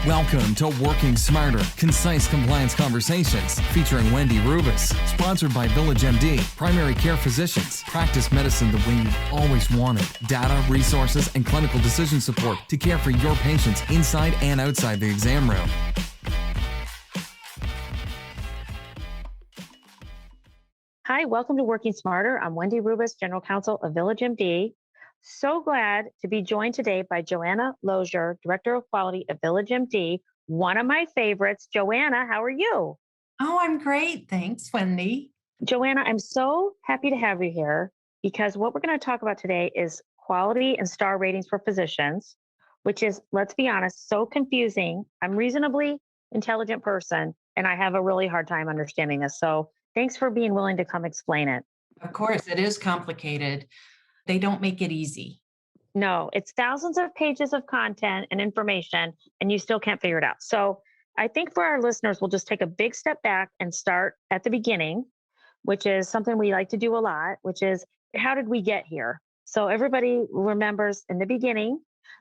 Welcome to Working Smarter, Concise Compliance Conversations featuring Wendy Rubis, sponsored by VillageMD, primary care physicians, practice medicine the way you've always wanted, data, resources, and clinical decision support to care for your patients inside and outside the exam room. Hi, welcome to Working Smarter. I'm Wendy Rubis, General Counsel of VillageMD. So glad to be joined today by Joanna Losier, Director of Quality at VillageMD, one of my favorites. Joanna, how are you? Oh, I'm great. Thanks, Wendy. Joanna, I'm so happy to have you here because what we're going to talk about today is quality and star ratings for physicians, which is, let's be honest, so confusing. I'm a reasonably intelligent person, and I have a really hard time understanding this. So thanks for being willing to come explain it. Of course, it is complicated. They don't make it easy. No, it's thousands of pages of content and information, and you still can't figure it out. So I think for our listeners, we'll just take a big step back and start at the beginning, which is something we like to do a lot, which is how did we get here? So everybody remembers in the beginning,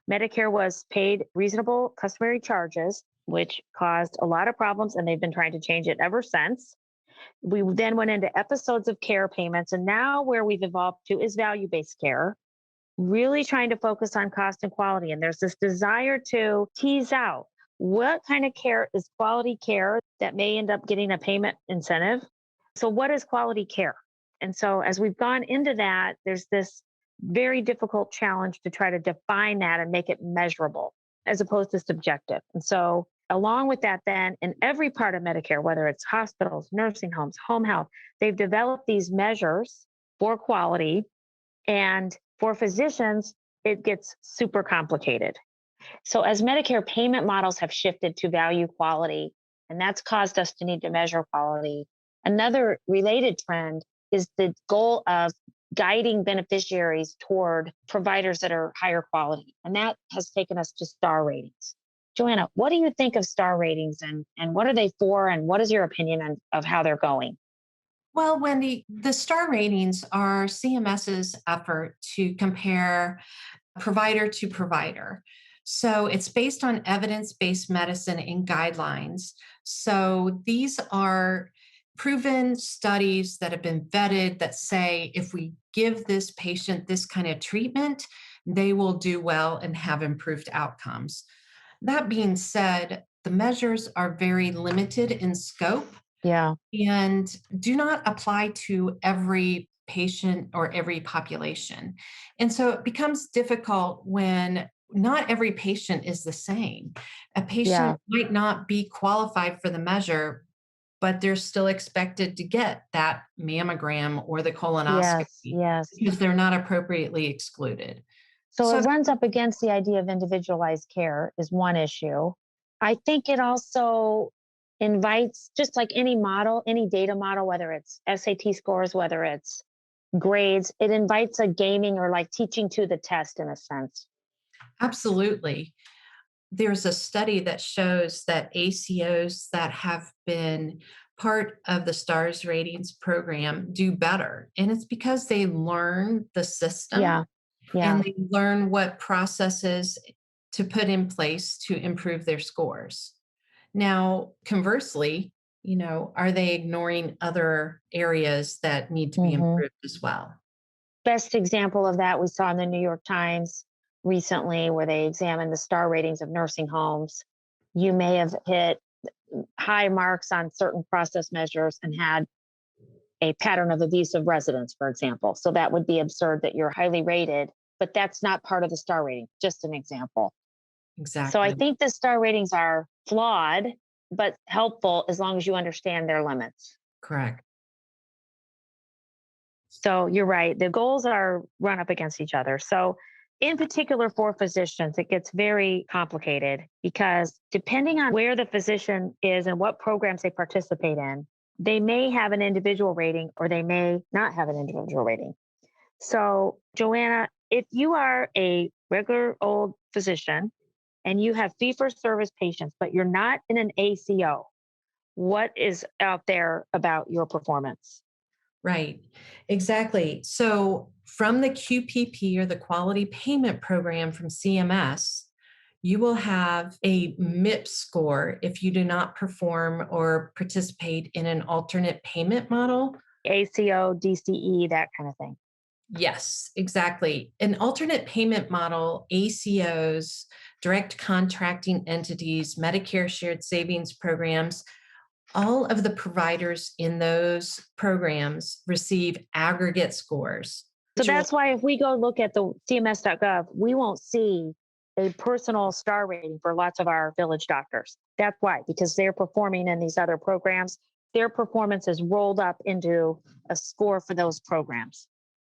Medicare was paid reasonable customary charges, which caused a lot of problems, and they've been trying to change it ever since. We then went into episodes of care payments, and now where we've evolved to is value-based care, really trying to focus on cost and quality. And there's this desire to tease out what kind of care is quality care that may end up getting a payment incentive. So what is quality care? And so as we've gone into that, there's this very difficult challenge to try to define that and make it measurable as opposed to subjective. And so along with that, then in every part of Medicare, whether it's hospitals, nursing homes, home health, they've developed these measures for quality. And for physicians, it gets super complicated. So as Medicare payment models have shifted to value quality, and that's caused us to need to measure quality. Another related trend is the goal of guiding beneficiaries toward providers that are higher quality. And that has taken us to star ratings. Joanna, what do you think of star ratings and what are they for? And what is your opinion of how they're going? Well, Wendy, the star ratings are CMS's effort to compare provider to provider. So it's based on evidence-based medicine and guidelines. So these are proven studies that have been vetted that say if we give this patient this kind of treatment, they will do well and have improved outcomes. That being said, the measures are very limited in scope. Yeah. And do not apply to every patient or every population. And so it becomes difficult when not every patient is the same. A patient might not be qualified for the measure, but they're still expected to get that mammogram or the colonoscopy because they're not appropriately excluded. So it runs up against the idea of individualized care is one issue. I think it also invites, just like any model, any data model, whether it's SAT scores, whether it's grades, it invites a gaming or like teaching to the test in a sense. Absolutely. There's a study that shows that ACOs that have been part of the STARS ratings program do better. And it's because they learn the system and they learn what processes to put in place to improve their scores. Now, conversely, are they ignoring other areas that need to be improved as well? Best example of that we saw in the New York Times recently, where they examined the star ratings of nursing homes. You may have hit high marks on certain process measures and had a pattern of abusive residents, for example. So that would be absurd that you're highly rated, but that's not part of the star rating, just an example. Exactly. So I think the star ratings are flawed, but helpful as long as you understand their limits. Correct. So you're right. The goals are run up against each other. So in particular for physicians, it gets very complicated because depending on where the physician is and what programs they participate in, they may have an individual rating or they may not have an individual rating. So Joanna, if you are a regular old physician and you have fee-for-service patients, but you're not in an ACO, what is out there about your performance? Right, exactly. So from the QPP or the Quality Payment Program from CMS, you will have a MIPS score if you do not perform or participate in an alternate payment model. ACO, DCE, that kind of thing. Yes, exactly. An alternate payment model, ACOs, direct contracting entities, Medicare shared savings programs, all of the providers in those programs receive aggregate scores. So that's why if we go look at the CMS.gov, we won't see a personal star rating for lots of our village doctors. That's why, because they're performing in these other programs, their performance is rolled up into a score for those programs.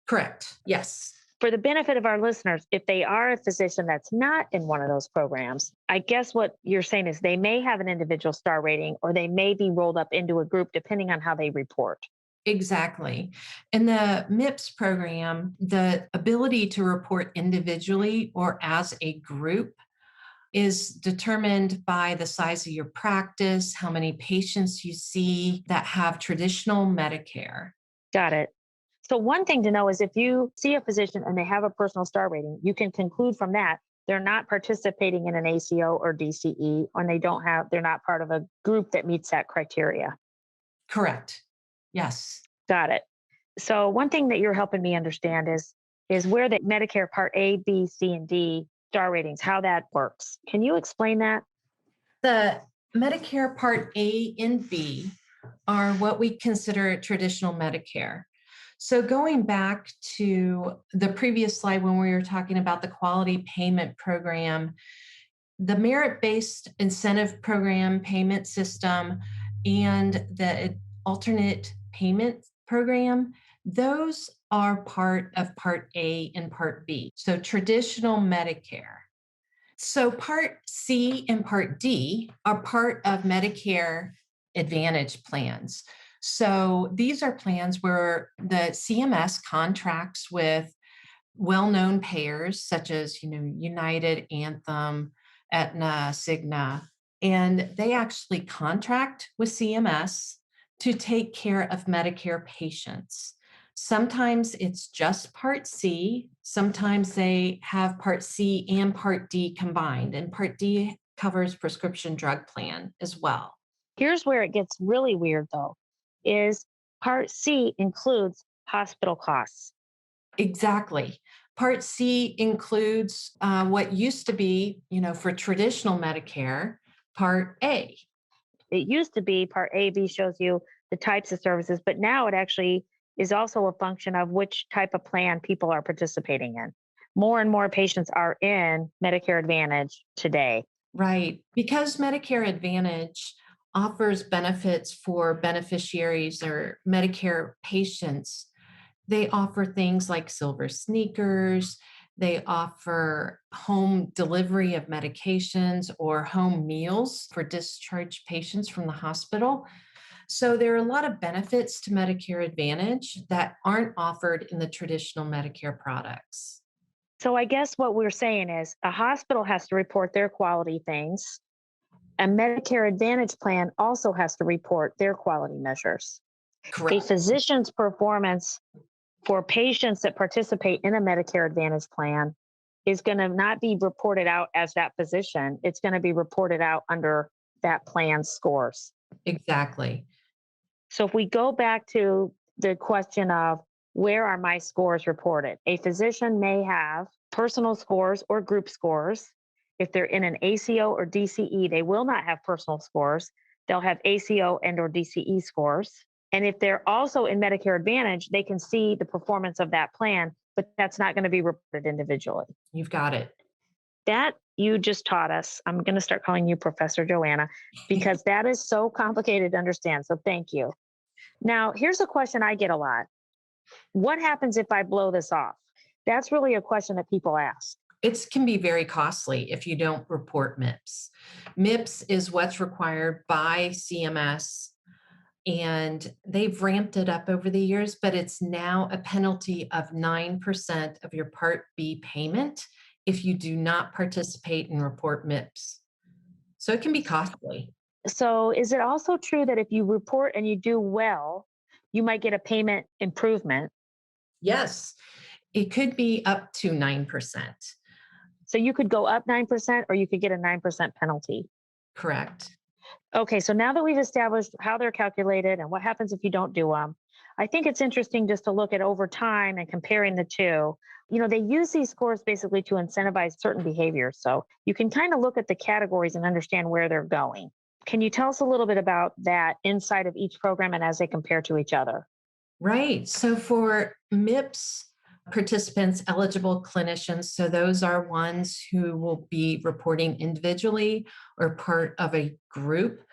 Correct. Yes. For the benefit of our listeners, if they are a physician that's not in one of those programs, I guess what you're saying is they may have an individual star rating or they may be rolled up into a group depending on how they report. Exactly. In the MIPS program, the ability to report individually or as a group is determined by the size of your practice, how many patients you see that have traditional Medicare. Got it. So one thing to know is if you see a physician and they have a personal star rating, you can conclude from that they're not participating in an ACO or DCE, or they're not part of a group that meets that criteria. Correct. Yes. Got it. So one thing that you're helping me understand is where the Medicare Part A, B, C, and D star ratings, how that works. Can you explain that? The Medicare Part A and B are what we consider traditional Medicare. So going back to the previous slide when we were talking about the quality payment program, the merit-based incentive program payment system and the alternate payment program, those are part of Part A and Part B. So traditional Medicare. So Part C and Part D are part of Medicare Advantage plans. So these are plans where the CMS contracts with well-known payers such as, United, Anthem, Aetna, Cigna, and they actually contract with CMS to take care of Medicare patients. Sometimes it's just Part C. Sometimes they have Part C and Part D combined, and Part D covers prescription drug plan as well. Here's where it gets really weird, though, is Part C includes hospital costs. Exactly. Part C includes what used to be, for traditional Medicare, Part A. It used to be Part A, B shows you the types of services, but now it actually is also a function of which type of plan people are participating in. More and more patients are in Medicare Advantage today. Right. Because Medicare Advantage offers benefits for beneficiaries or Medicare patients, they offer things like silver sneakers. They offer home delivery of medications or home meals for discharged patients from the hospital. So there are a lot of benefits to Medicare Advantage that aren't offered in the traditional Medicare products. So I guess what we're saying is a hospital has to report their quality things. A Medicare Advantage plan also has to report their quality measures. Correct. A physician's performance for patients that participate in a Medicare Advantage plan is going to not be reported out as that physician. It's going to be reported out under that plan's scores. Exactly. So if we go back to the question of where are my scores reported, a physician may have personal scores or group scores. If they're in an ACO or DCE, they will not have personal scores. They'll have ACO and or DCE scores. And if they're also in Medicare Advantage, they can see the performance of that plan, but that's not going to be reported individually. You've got it. That you just taught us. I'm going to start calling you Professor Joanna because that is so complicated to understand. So thank you. Now, here's a question I get a lot. What happens if I blow this off? That's really a question that people ask. It can be very costly if you don't report MIPS. MIPS is what's required by CMS, and they've ramped it up over the years, but it's now a penalty of 9% of your Part B payment if you do not participate and report MIPS. So it can be costly. So is it also true that if you report and you do well, you might get a payment improvement? Yes, it could be up to 9%. So you could go up 9% or you could get a 9% penalty. Correct. Okay, so now that we've established how they're calculated and what happens if you don't do them, I think it's interesting just to look at over time and comparing the two. They use these scores basically to incentivize certain behaviors. So you can kind of look at the categories and understand where they're going. Can you tell us a little bit about that inside of each program and as they compare to each other? Right. So for MIPS participants, eligible clinicians, so those are ones who will be reporting individually or part of a group.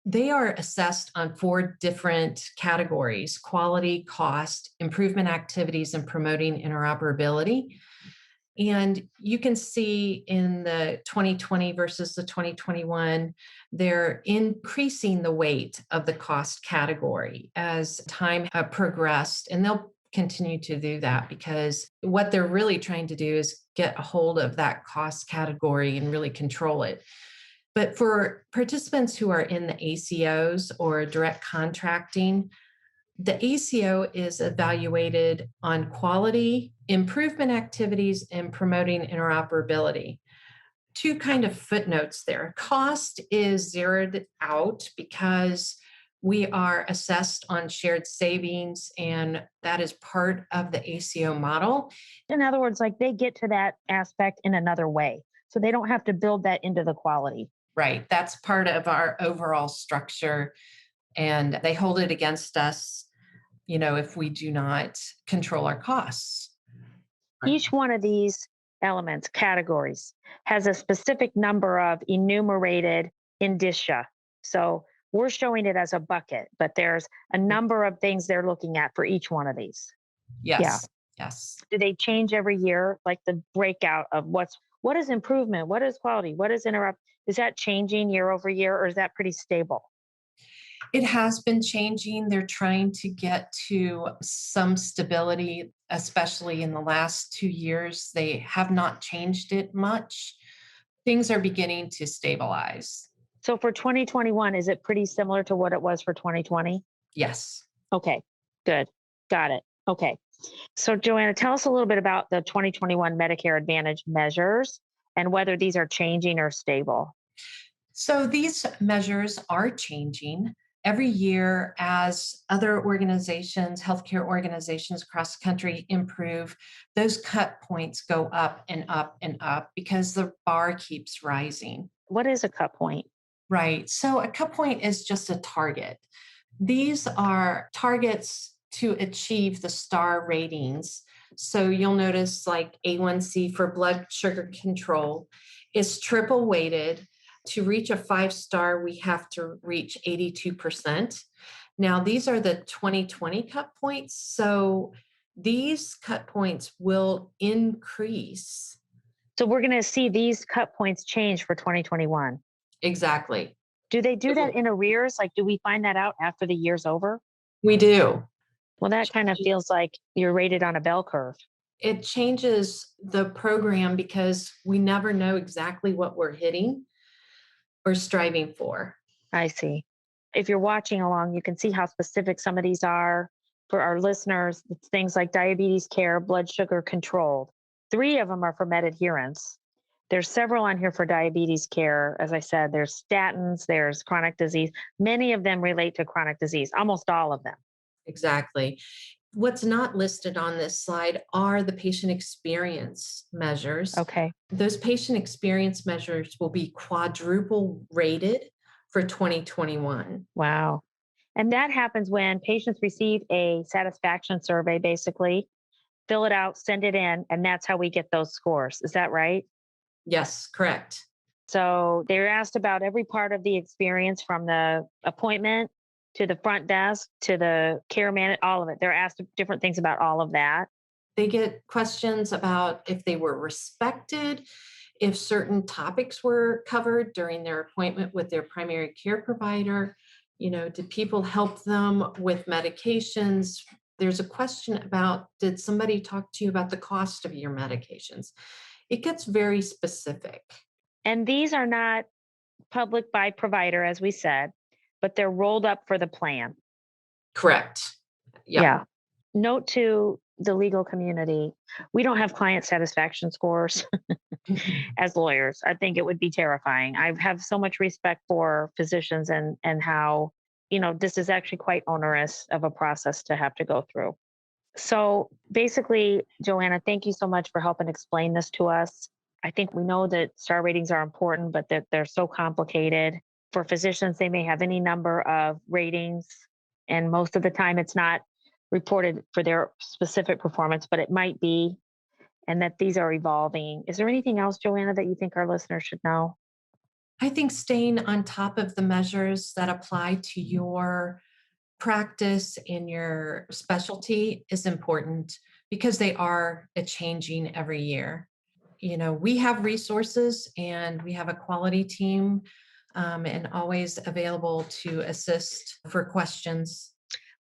They are assessed on 4 different categories: quality, cost, improvement activities, and promoting interoperability. And you can see in the 2020 versus the 2021, they're increasing the weight of the cost category as time progressed. And they'll continue to do that because what they're really trying to do is get a hold of that cost category and really control it. But for participants who are in the ACOs or direct contracting, the ACO is evaluated on quality, improvement activities, and promoting interoperability. 2 kind of footnotes there. Cost is zeroed out because we are assessed on shared savings, and that is part of the ACO model. In other words, like they get to that aspect in another way. So they don't have to build that into the quality. Right. That's part of our overall structure, and they hold it against us, if we do not control our costs. Each one of these elements, categories, has a specific number of enumerated indicia. So we're showing it as a bucket, but there's a number of things they're looking at for each one of these. Yes. Yeah. Yes. Do they change every year? Like the breakout of what is improvement? What is quality? What is interrupt? Is that changing year over year or is that pretty stable? It has been changing. They're trying to get to some stability, especially in the last 2 years. They have not changed it much. Things are beginning to stabilize. So for 2021, is it pretty similar to what it was for 2020? Yes. Okay, good. Got it. Okay. So Joanna, tell us a little bit about the 2021 Medicare Advantage measures and whether these are changing or stable. So these measures are changing every year as other organizations, healthcare organizations across the country improve. Those cut points go up and up and up because the bar keeps rising. What is a cut point? Right. So a cut point is just a target. These are targets to achieve the star ratings. So you'll notice like A1C for blood sugar control is triple weighted. To reach a 5-star, we have to reach 82%. Now, these are the 2020 cut points. So these cut points will increase. So we're going to see these cut points change for 2021. Exactly. Do they do that in arrears? Like, do we find that out after the year's over? We do. Well, that kind of feels like you're rated on a bell curve. It changes the program because we never know exactly what we're hitting or striving for. I see. If you're watching along, you can see how specific some of these are for our listeners. It's things like diabetes care, blood sugar controlled. 3 of them are for med adherence. There's several on here for diabetes care. As I said, there's statins, there's chronic disease. Many of them relate to chronic disease, almost all of them. Exactly. What's not listed on this slide are the patient experience measures. Okay. Those patient experience measures will be quadruple rated for 2021. Wow. And that happens when patients receive a satisfaction survey, basically, fill it out, send it in, and that's how we get those scores. Is that right? Yes, correct. So they're asked about every part of the experience from the appointment to the front desk to the care manager, all of it. They're asked different things about all of that. They get questions about if they were respected, if certain topics were covered during their appointment with their primary care provider. Did people help them with medications? There's a question about, did somebody talk to you about the cost of your medications? It gets very specific. And these are not public by provider, as we said, but they're rolled up for the plan. Correct. Yep. Yeah. Note 2, the legal community, we don't have client satisfaction scores as lawyers. I think it would be terrifying. I have so much respect for physicians and how, this is actually quite onerous of a process to have to go through. So basically, Joanna, thank you so much for helping explain this to us. I think we know that star ratings are important, but that they're so complicated. For physicians, they may have any number of ratings, and most of the time it's not reported for their specific performance, but it might be, and that these are evolving. Is there anything else, Joanna, that you think our listeners should know? I think staying on top of the measures that apply to your practice in your specialty is important because they are changing every year. We have resources and we have a quality team, and always available to assist for questions.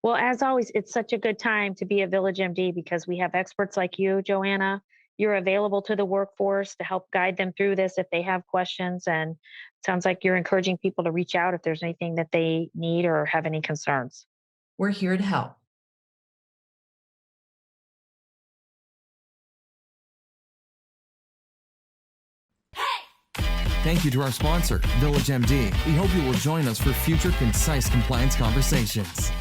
Well, as always, it's such a good time to be a VillageMD because we have experts like you, Joanna. You're available to the workforce to help guide them through this if they have questions. And it sounds like you're encouraging people to reach out if there's anything that they need or have any concerns. We're here to help. Thank you to our sponsor, VillageMD. We hope you will join us for future concise compliance conversations.